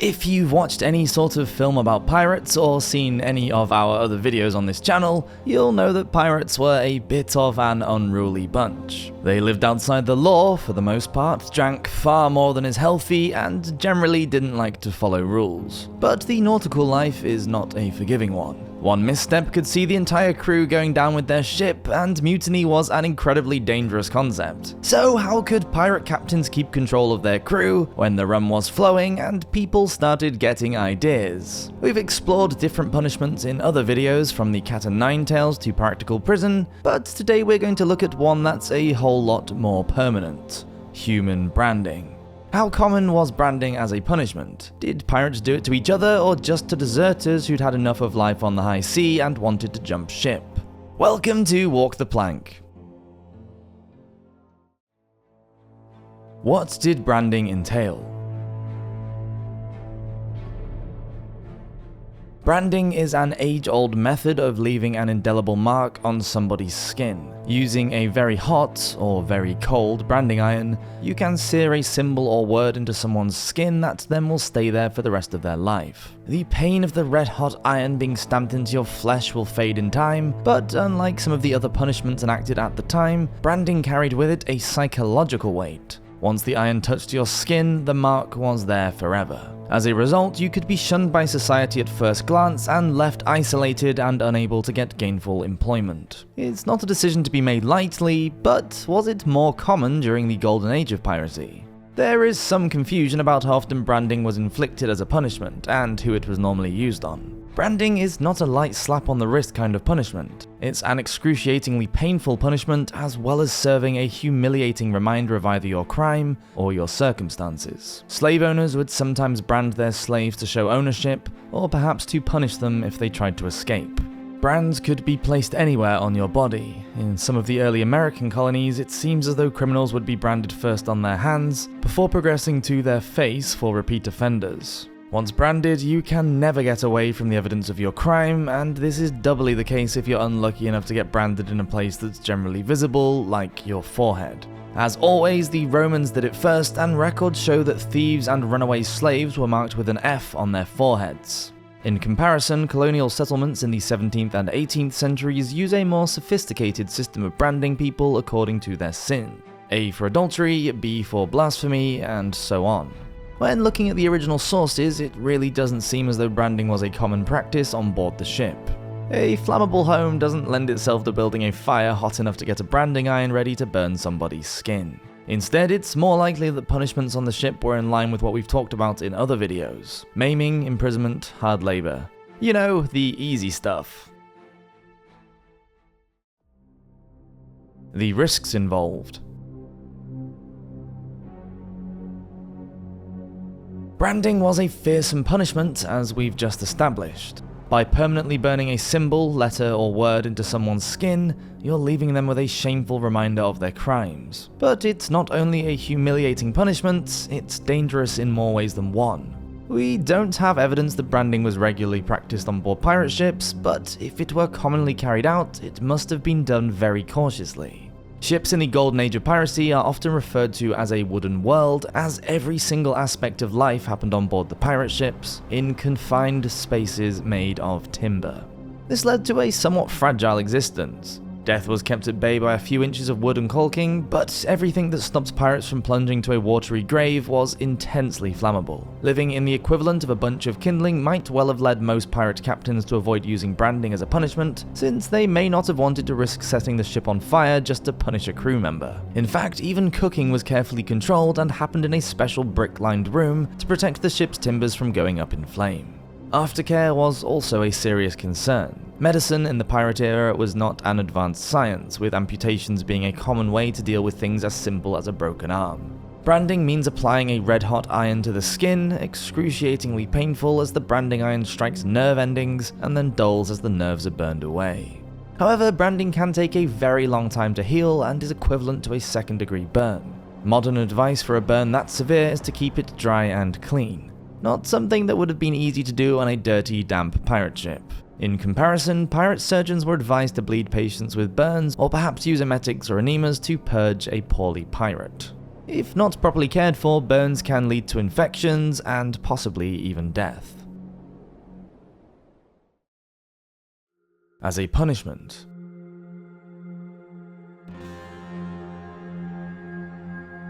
If you've watched any sort of film about pirates or seen any of our other videos on this channel, you'll know that pirates were a bit of an unruly bunch. They lived outside the law for the most part, drank far more than is healthy, and generally didn't like to follow rules. But the nautical life is not a forgiving one. One misstep could see the entire crew going down with their ship, and mutiny was an incredibly dangerous concept. So how could pirate captains keep control of their crew when the rum was flowing and people started getting ideas? We've explored different punishments in other videos, from the cat and nine tails to practical prison, but today we're going to look at one that's a whole lot more permanent: human branding. How common was branding as a punishment? Did pirates do it to each other, or just to deserters who'd had enough of life on the high sea and wanted to jump ship? Welcome to Walk the Plank. What did branding entail? Branding is an age-old method of leaving an indelible mark on somebody's skin. Using a very hot or very cold branding iron, you can sear a symbol or word into someone's skin that then will stay there for the rest of their life. The pain of the red-hot iron being stamped into your flesh will fade in time, but unlike some of the other punishments enacted at the time, branding carried with it a psychological weight. Once the iron touched your skin, the mark was there forever. As a result, you could be shunned by society at first glance and left isolated and unable to get gainful employment. It's not a decision to be made lightly, but was it more common during the golden age of piracy? There is some confusion about how often branding was inflicted as a punishment and who it was normally used on. Branding is not a light slap on the wrist kind of punishment. It's an excruciatingly painful punishment, as well as serving a humiliating reminder of either your crime or your circumstances. Slave owners would sometimes brand their slaves to show ownership, or perhaps to punish them if they tried to escape. Brands could be placed anywhere on your body. In some of the early American colonies, it seems as though criminals would be branded first on their hands, before progressing to their face for repeat offenders. Once branded, you can never get away from the evidence of your crime, and this is doubly the case if you're unlucky enough to get branded in a place that's generally visible, like your forehead. As always, the Romans did it first, and records show that thieves and runaway slaves were marked with an F on their foreheads. In comparison, colonial settlements in the 17th and 18th centuries use a more sophisticated system of branding people according to their sin. A for adultery, B for blasphemy, and so on. When looking at the original sources, it really doesn't seem as though branding was a common practice on board the ship. A flammable home doesn't lend itself to building a fire hot enough to get a branding iron ready to burn somebody's skin. Instead, it's more likely that punishments on the ship were in line with what we've talked about in other videos: maiming, imprisonment, hard labor. You know, the easy stuff. The risks involved. Branding was a fearsome punishment, as we've just established. By permanently burning a symbol, letter, or word into someone's skin, you're leaving them with a shameful reminder of their crimes. But it's not only a humiliating punishment, it's dangerous in more ways than one. We don't have evidence that branding was regularly practiced on board pirate ships, but if it were commonly carried out, it must have been done very cautiously. Ships in the golden age of piracy are often referred to as a wooden world, as every single aspect of life happened on board the pirate ships, in confined spaces made of timber. This led to a somewhat fragile existence. Death was kept at bay by a few inches of wood and caulking, but everything that stopped pirates from plunging to a watery grave was intensely flammable. Living in the equivalent of a bunch of kindling might well have led most pirate captains to avoid using branding as a punishment, since they may not have wanted to risk setting the ship on fire just to punish a crew member. In fact, even cooking was carefully controlled and happened in a special brick-lined room to protect the ship's timbers from going up in flame. Aftercare was also a serious concern. Medicine in the pirate era was not an advanced science, with amputations being a common way to deal with things as simple as a broken arm. Branding means applying a red-hot iron to the skin, excruciatingly painful as the branding iron strikes nerve endings and then dulls as the nerves are burned away. However, branding can take a very long time to heal and is equivalent to a second-degree burn. Modern advice for a burn that severe is to keep it dry and clean. Not something that would have been easy to do on a dirty, damp pirate ship. In comparison, pirate surgeons were advised to bleed patients with burns, or perhaps use emetics or enemas to purge a poorly pirate. If not properly cared for, burns can lead to infections and possibly even death. As a punishment.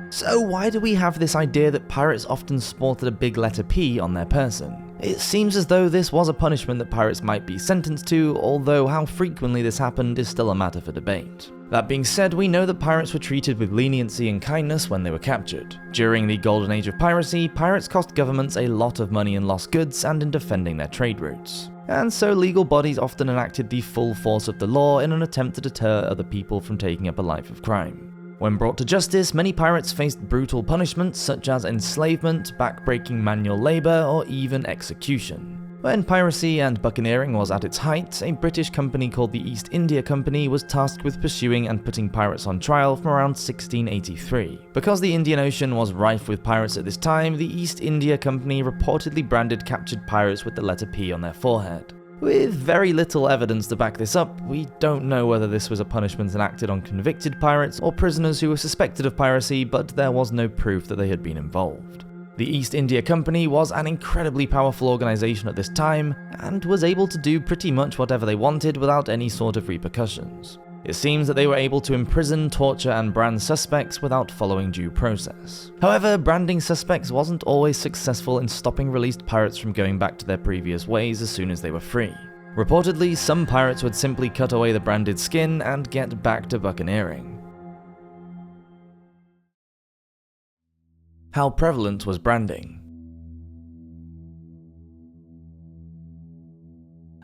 So why do we have this idea that pirates often sported a big letter P on their person? It seems as though this was a punishment that pirates might be sentenced to, although how frequently this happened is still a matter for debate. That being said, we know that pirates were treated with leniency and kindness when they were captured. During the golden age of piracy, pirates cost governments a lot of money in lost goods and in defending their trade routes. And so legal bodies often enacted the full force of the law in an attempt to deter other people from taking up a life of crime. When brought to justice, many pirates faced brutal punishments such as enslavement, backbreaking manual labour, or even execution. When piracy and buccaneering was at its height, a British company called the East India Company was tasked with pursuing and putting pirates on trial from around 1683. Because the Indian Ocean was rife with pirates at this time, the East India Company reportedly branded captured pirates with the letter P on their forehead. With very little evidence to back this up, we don't know whether this was a punishment enacted on convicted pirates or prisoners who were suspected of piracy, but there was no proof that they had been involved. The East India Company was an incredibly powerful organisation at this time, and was able to do pretty much whatever they wanted without any sort of repercussions. It seems that they were able to imprison, torture, and brand suspects without following due process. However, branding suspects wasn't always successful in stopping released pirates from going back to their previous ways as soon as they were free. Reportedly, some pirates would simply cut away the branded skin and get back to buccaneering. How prevalent was branding?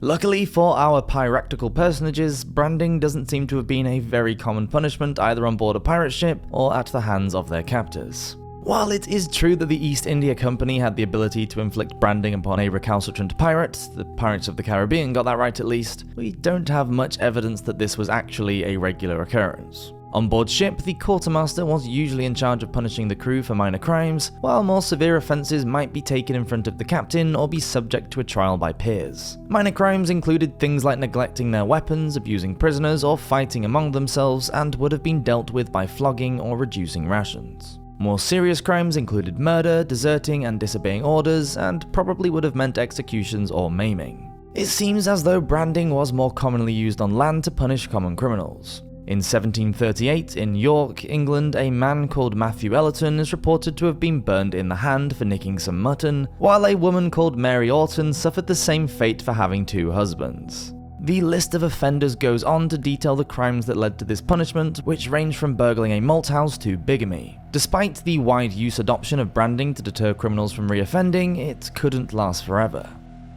Luckily for our piratical personages, branding doesn't seem to have been a very common punishment either on board a pirate ship or at the hands of their captors. While it is true that the East India Company had the ability to inflict branding upon a recalcitrant pirate, the Pirates of the Caribbean got that right at least, we don't have much evidence that this was actually a regular occurrence. On board ship, the quartermaster was usually in charge of punishing the crew for minor crimes, while more severe offences might be taken in front of the captain or be subject to a trial by peers. Minor crimes included things like neglecting their weapons, abusing prisoners, or fighting among themselves, and would have been dealt with by flogging or reducing rations. More serious crimes included murder, deserting, and disobeying orders, and probably would have meant executions or maiming. It seems as though branding was more commonly used on land to punish common criminals. In 1738, in York, England, a man called Matthew Ellerton is reported to have been burned in the hand for nicking some mutton, while a woman called Mary Orton suffered the same fate for having 2 husbands. The list of offenders goes on to detail the crimes that led to this punishment, which range from burgling a malt house to bigamy. Despite the wide use adoption of branding to deter criminals from reoffending, it couldn't last forever.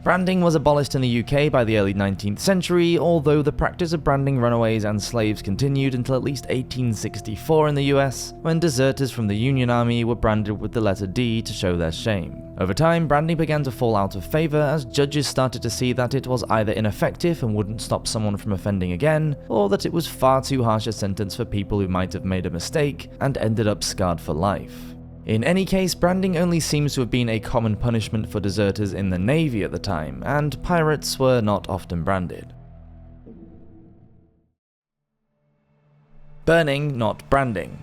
Branding was abolished in the UK by the early 19th century, although the practice of branding runaways and slaves continued until at least 1864 in the US, when deserters from the Union Army were branded with the letter D to show their shame. Over time, branding began to fall out of favour as judges started to see that it was either ineffective and wouldn't stop someone from offending again, or that it was far too harsh a sentence for people who might have made a mistake and ended up scarred for life. In any case, branding only seems to have been a common punishment for deserters in the Navy at the time, and pirates were not often branded. Burning, not branding.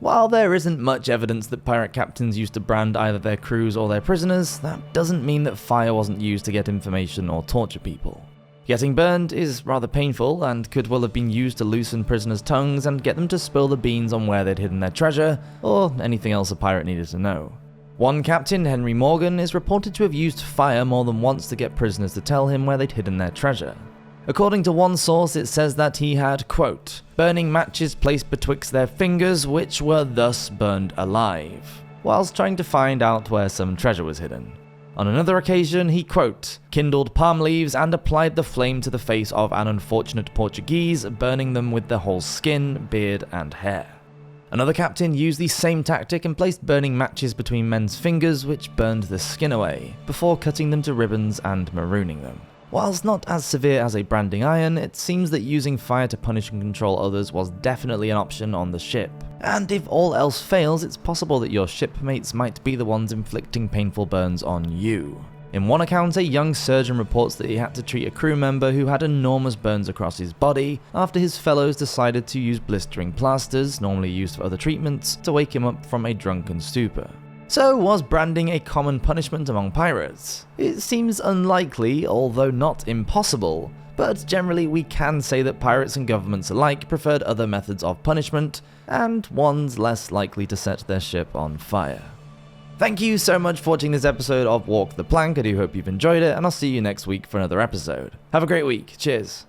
While there isn't much evidence that pirate captains used to brand either their crews or their prisoners, that doesn't mean that fire wasn't used to get information or torture people. Getting burned is rather painful and could well have been used to loosen prisoners' tongues and get them to spill the beans on where they'd hidden their treasure, or anything else a pirate needed to know. One captain, Henry Morgan, is reported to have used fire more than once to get prisoners to tell him where they'd hidden their treasure. According to one source, it says that he had, quote, burning matches placed betwixt their fingers, which were thus burned alive, whilst trying to find out where some treasure was hidden. On another occasion, he, quote, kindled palm leaves and applied the flame to the face of an unfortunate Portuguese, burning them with the whole skin, beard, and hair. Another captain used the same tactic and placed burning matches between men's fingers, which burned the skin away, before cutting them to ribbons and marooning them. Whilst not as severe as a branding iron, it seems that using fire to punish and control others was definitely an option on the ship. And if all else fails, it's possible that your shipmates might be the ones inflicting painful burns on you. In one account, a young surgeon reports that he had to treat a crew member who had enormous burns across his body after his fellows decided to use blistering plasters, normally used for other treatments, to wake him up from a drunken stupor. So, was branding a common punishment among pirates? It seems unlikely, although not impossible, but generally we can say that pirates and governments alike preferred other methods of punishment, and ones less likely to set their ship on fire. Thank you so much for watching this episode of Walk the Plank. I do hope you've enjoyed it, and I'll see you next week for another episode. Have a great week. Cheers.